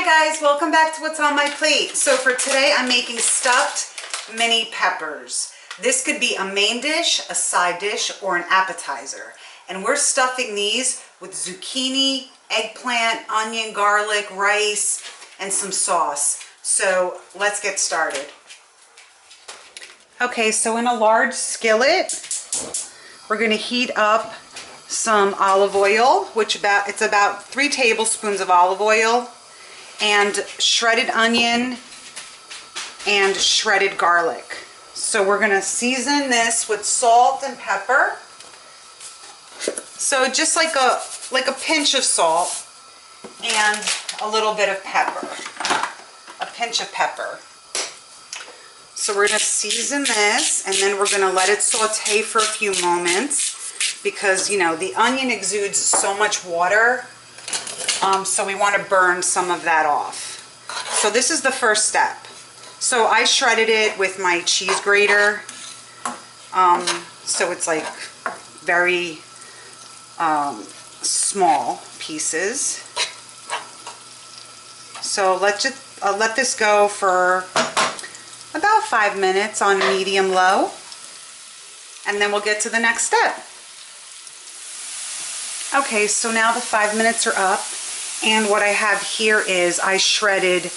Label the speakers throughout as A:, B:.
A: Hi guys, welcome back to What's on My Plate. So for today I'm making stuffed mini peppers. This could be a main dish, a side dish, or an appetizer. And we're stuffing these with zucchini, eggplant, onion, garlic, rice, and some sauce. So let's get started. Okay, so in a large skillet, we're going to heat up some olive oil, it's about 3 tablespoons of olive oil, and shredded onion and shredded garlic. So we're going to season this with salt and pepper. So just like a pinch of salt and a little bit of pepper. A pinch of pepper. So we're going to season this, and then we're going to let it saute for a few moments because, you know, the onion exudes so much water. So we want to burn some of that off. So this is the first step. So I shredded it with my cheese grater. So it's like very small pieces. So let's just let this go for about 5 minutes on medium-low. And then we'll get to the next step. Okay, so now the 5 minutes are up. And what I have here is I shredded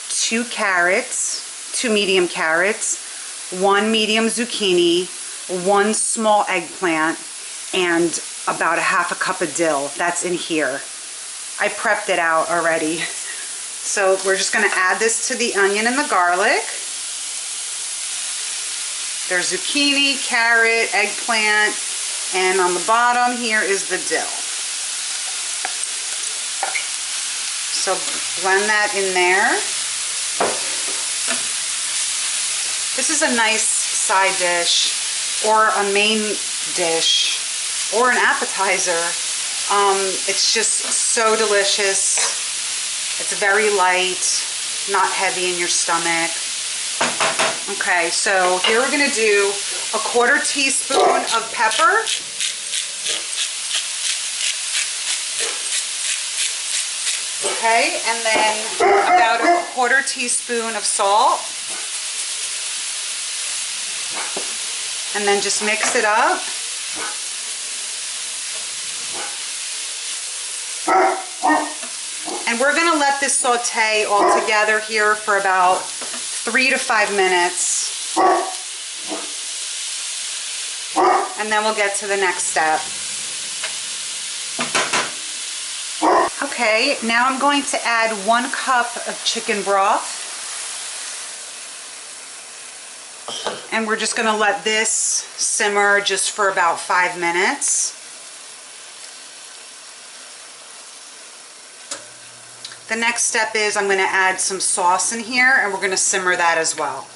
A: 2 carrots, 2 medium carrots, 1 medium zucchini, 1 small eggplant, and about a half a cup of dill. That's in here. I prepped it out already. So we're just going to add this to the onion and the garlic. There's zucchini, carrot, eggplant, and on the bottom here is the dill. So blend that in there. This is a nice side dish or a main dish or an appetizer. It's just so delicious. It's very light, not heavy in your stomach. Okay, so here we're going to do a 1/4 teaspoon of pepper. Okay, and then about a 1/4 teaspoon of salt. And then just mix it up. And we're going to let this saute all together here for about 3 to 5 minutes. And then we'll get to the next step. Okay, now I'm going to add 1 cup of chicken broth. And we're just going to let this simmer just for about 5 minutes. The next step is I'm going to add some sauce in here, and we're going to simmer that as well.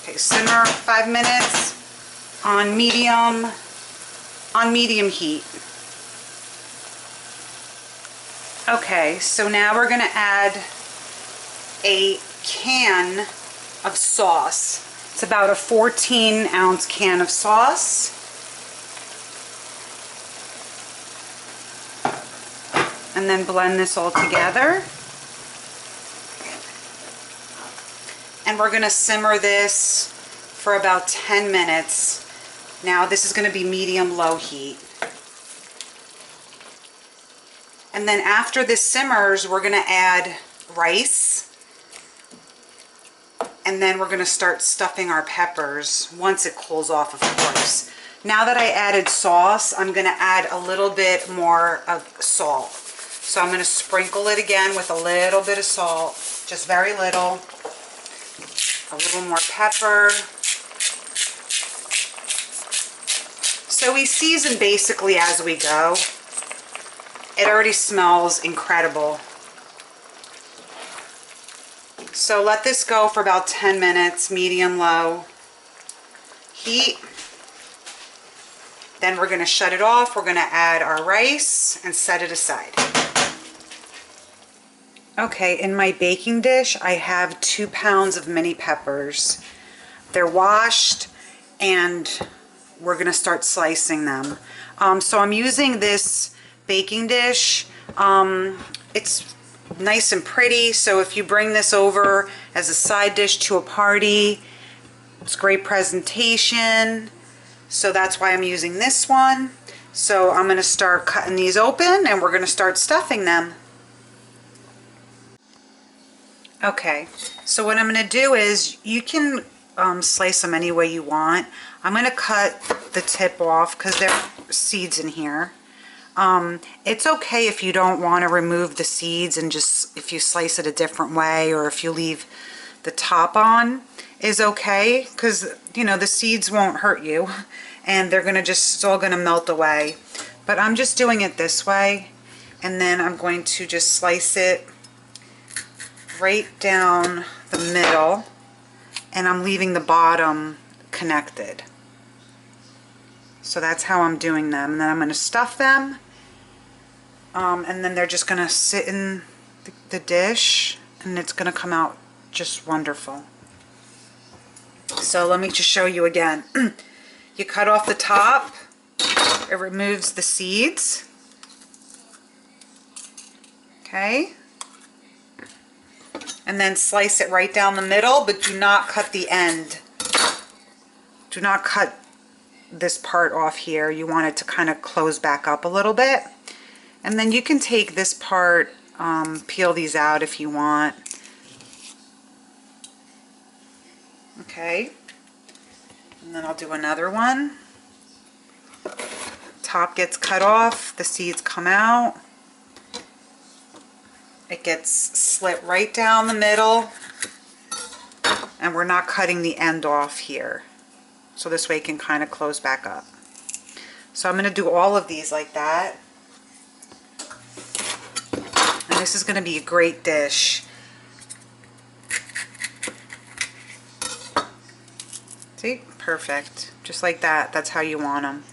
A: Okay, simmer 5 minutes on medium heat. Okay, so now we're going to add a can of sauce. It's about a 14-ounce can of sauce. And then blend this all together. And we're going to simmer this for about 10 minutes. Now this is going to be medium-low heat. And then after this simmers, we're going to add rice. And then we're going to start stuffing our peppers once it cools off, of course. Now that I added sauce, I'm going to add a little bit more of salt. So I'm going to sprinkle it again with a little bit of salt, just very little. A little more pepper. So we season basically as we go. It already smells incredible. So let this go for about 10 minutes, medium-low heat. Then we're going to shut it off. We're going to add our rice and set it aside. Okay, in my baking dish, I have 2 pounds of mini peppers. They're washed and we're gonna start slicing them. So I'm using this baking dish. It's nice and pretty, so if you bring this over as a side dish to a party, it's great presentation. So that's why I'm using this one. So I'm gonna start cutting these open and we're gonna start stuffing them. Okay, so what I'm gonna do is, you can slice them any way you want. I'm gonna cut the tip off because there are seeds in here. It's okay if you don't want to remove the seeds, and just if you slice it a different way, or if you leave the top on is okay, because you know the seeds won't hurt you and they're gonna just, it's all gonna melt away. But I'm just doing it this way, and then I'm going to just slice it right down the middle, and I'm leaving the bottom connected. So that's how I'm doing them, and then I'm going to stuff them, and then they're just going to sit in the dish, and it's going to come out just wonderful. So let me just show you again. You cut off the top, it removes the seeds, okay, and then slice it right down the middle, but do not cut the end. Do not cut this part off here. You want it to kind of close back up a little bit. And then you can take this part, peel these out if you want. Okay. And then I'll do another one. Top gets cut off, the seeds come out. It gets slit right down the middle, and we're not cutting the end off here. So this way it can kind of close back up. So I'm going to do all of these like that. And this is going to be a great dish. See? Perfect. Just like that. That's how you want them.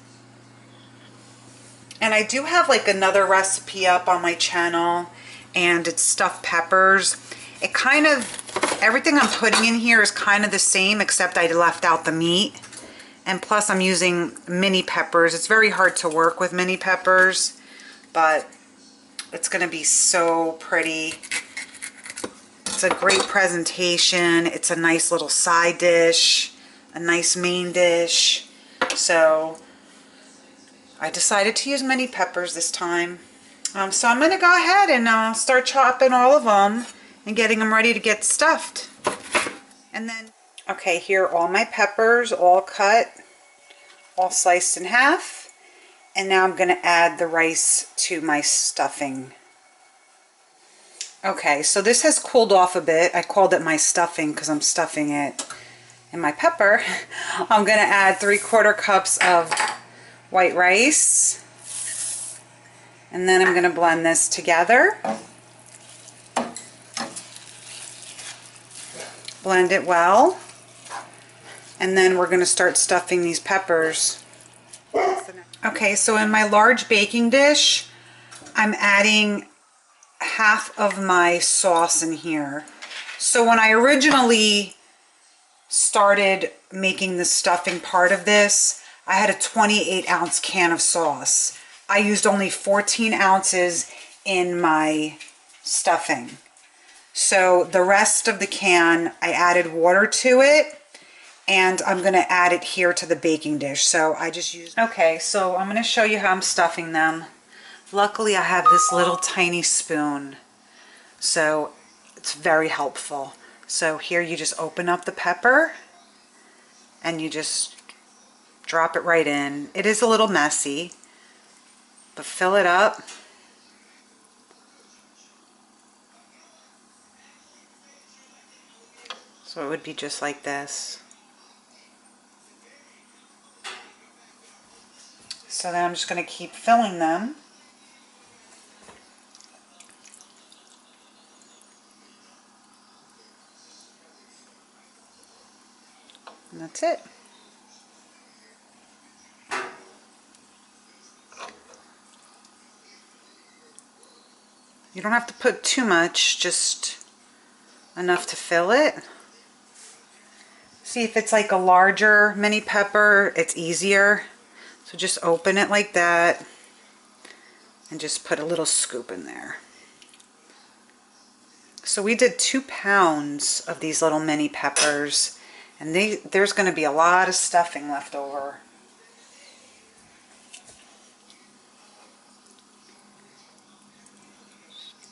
A: And I do have like another recipe up on my channel, and it's stuffed peppers. It kind of, everything I'm putting in here is kind of the same, except I left out the meat. And plus I'm using mini peppers. It's very hard to work with mini peppers, but it's going to be so pretty. It's a great presentation. It's a nice little side dish, a nice main dish. So I decided to use mini peppers this time. So I'm going to go ahead and start chopping all of them and getting them ready to get stuffed. And then, okay, here are all my peppers, all cut, all sliced in half. And now I'm going to add the rice to my stuffing. Okay, so this has cooled off a bit. I called it my stuffing because I'm stuffing it in my pepper. I'm going to add 3/4 cups of white rice. And then I'm going to blend this together. Blend it well. And then we're going to start stuffing these peppers. Okay, so in my large baking dish, I'm adding half of my sauce in here. So when I originally started making the stuffing part of this, I had a 28-ounce can of sauce. I used only 14 ounces in my stuffing. So the rest of the can, I added water to it, and I'm going to add it here to the baking dish. So I just used... Okay, so I'm going to show you how I'm stuffing them. Luckily, I have this little tiny spoon, so it's very helpful. So here you just open up the pepper, and you just drop it right in. It is a little messy, but fill it up. So it would be just like this. So then I'm just going to keep filling them. And that's it. You don't have to put too much, just enough to fill it. See, if it's like a larger mini pepper, it's easier. So just open it like that and just put a little scoop in there. So we did 2 pounds of these little mini peppers, and there's going to be a lot of stuffing left over.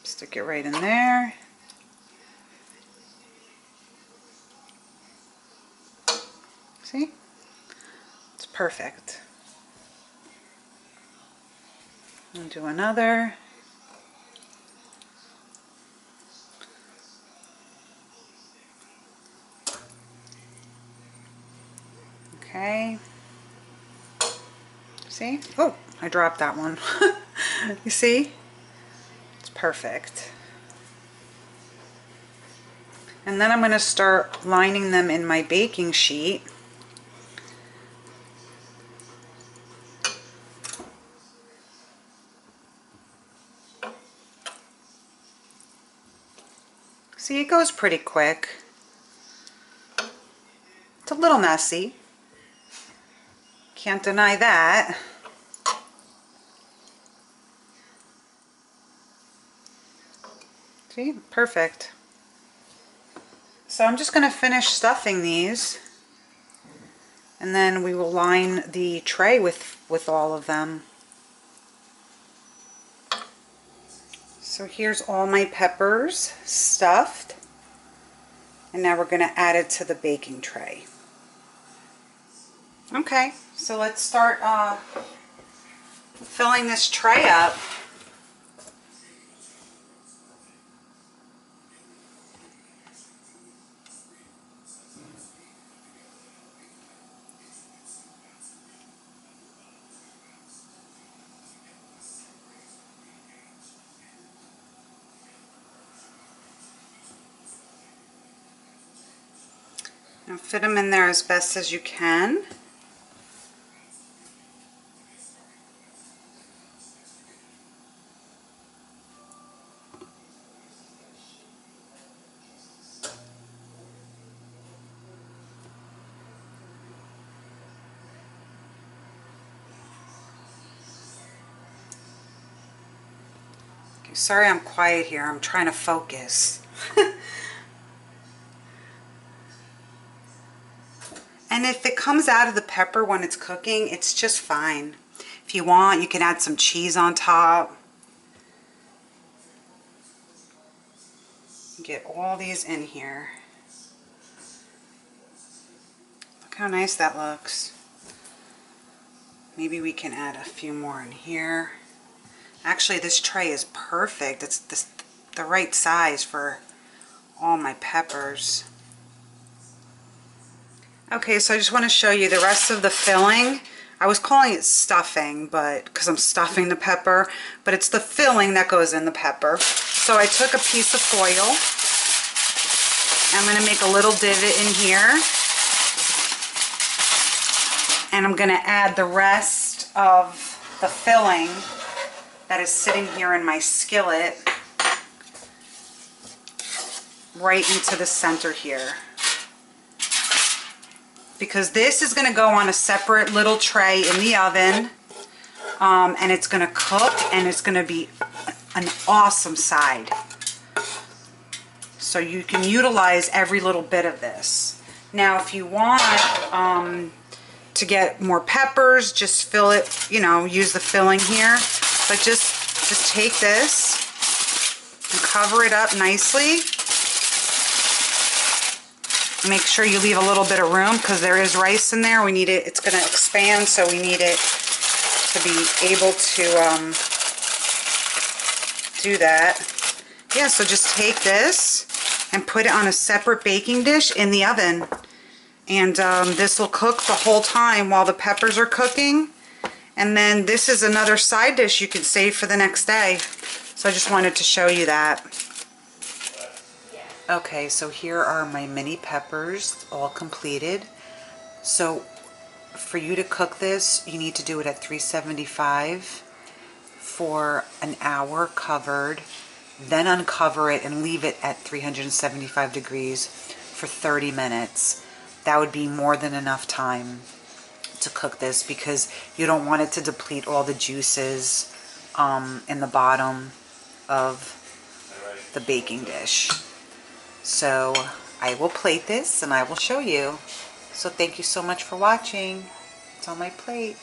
A: Stick it right in there. See? It's perfect. And do another. Okay. See? Oh, I dropped that one. You see? It's perfect. And then I'm going to start lining them in my baking sheet. See, it goes pretty quick. It's a little messy. Can't deny that. See, perfect. So I'm just going to finish stuffing these, and then we will line the tray with all of them. So here's all my peppers stuffed, and now we're going to add it to the baking tray. Okay, so let's start filling this tray up. Now fit them in there as best as you can. Okay, sorry I'm quiet here. I'm trying to focus. And if it comes out of the pepper when it's cooking, it's just fine. If you want, you can add some cheese on top. Get all these in here. Look how nice that looks. Maybe we can add a few more in here. Actually, this tray is perfect. It's the right size for all my peppers. Okay, so I just want to show you the rest of the filling. I was calling it stuffing, but because I'm stuffing the pepper, but it's the filling that goes in the pepper. So I took a piece of foil. I'm going to make a little divot in here. And I'm going to add the rest of the filling that is sitting here in my skillet right into the center here. Because this is going to go on a separate little tray in the oven, and it's going to cook, and it's going to be an awesome side. So you can utilize every little bit of this. Now if you want to get more peppers, just fill it, you know, use the filling here. But just take this and cover it up nicely. Make sure you leave a little bit of room because there is rice in there. We need it, it's going to expand, so we need it to be able to do that. Yeah, so just take this and put it on a separate baking dish in the oven. And this will cook the whole time while the peppers are cooking. And then this is another side dish you can save for the next day. So I just wanted to show you that. Okay, so here are my mini peppers all completed. So for you to cook this, you need to do it at 375 for an hour covered, then uncover it and leave it at 375 degrees for 30 minutes. that would be more than enough time to cook this, because you don't want it to deplete all the juices in the bottom of the baking dish. So I will plate this and I will show you. So thank you so much for watching. It's on my plate.